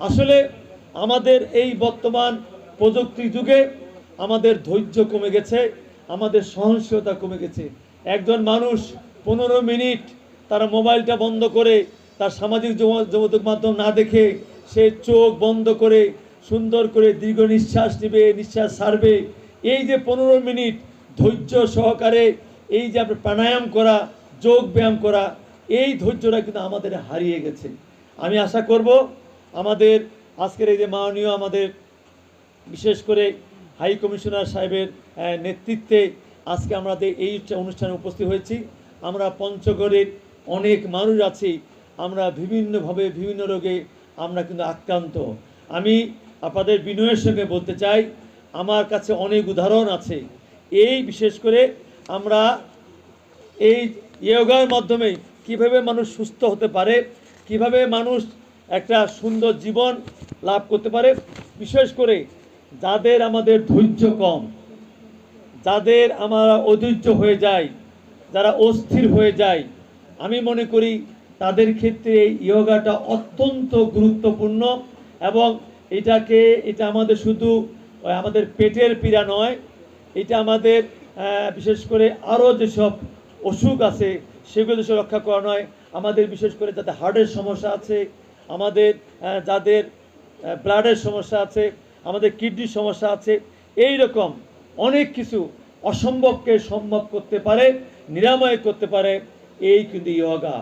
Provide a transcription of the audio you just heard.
আসলে আমাদের এই বর্তমান প্রযুক্তি যুগে আমাদের ধৈর্য কমে গেছে, আমাদের সহনশীলতা কমে গেছে। একজন মানুষ 15 মিনিট তার মোবাইলটা বন্ধ করে, তার সামাজিক যোগাযোগ মাধ্যম না দেখে সে চোখ বন্ধ করে সুন্দর করে দীর্ঘ নিঃশ্বাস নেবে, নিঃশ্বাস ছাড়বে। এই যে 15 মিনিট ধৈর্য সহকারে এই যে আপনার প্রাণায়াম করা, যোগ ব্যায়াম করা, এই ধৈর্যটা কিন্তু আমাদের হারিয়ে গেছে। আমি আশা করব আমাদের আজকের এই যে মাননীয় আমাদের বিশেষ করে হাই কমিশনার সাহেবের নেতৃত্বে আজকে আমাদের এই অনুষ্ঠানে উপস্থিত হয়েছি। আমরা পঞ্চগড়ের অনেক মানুষ আছি, আমরা বিভিন্নভাবে বিভিন্ন রোগে আমরা কিন্তু আক্রান্ত। আমি আপনাদের বিনয়ের সঙ্গে বলতে চাই, আমার কাছে অনেক উদাহরণ আছে। এই বিশেষ করে আমরা এই যোগার মাধ্যমে কিভাবে মানুষ সুস্থ হতে পারে, কিভাবে মানুষ একটা সুন্দর জীবন লাভ করতে পারে। বিশেষ করে যাদের আমাদের ধৈর্য কম, যাদের আমরা অধৈর্য হয়ে যাই, যারা অস্থির হয়ে যায়, আমি মনে করি তাদের ক্ষেত্রে যোগাটা অত্যন্ত গুরুত্বপূর্ণ। এবং এটা আমাদের শুধু আমাদের পেটের পীড়া নয়, এটা আমাদের বিশেষ করে আরও যেসব অসুখ আছে সেগুলো দেশে রক্ষা করা নয়, আমাদের বিশেষ করে যাদের হার্টের সমস্যা আছে, আমাদের যাদের ব্লাডের সমস্যা আছে, আমাদের কিডনির সমস্যা আছে, এই রকম অনেক কিছু অসম্ভবকে সম্ভব করতে পারে, নিরাময় করতে পারে এই কিন্তু যোগা।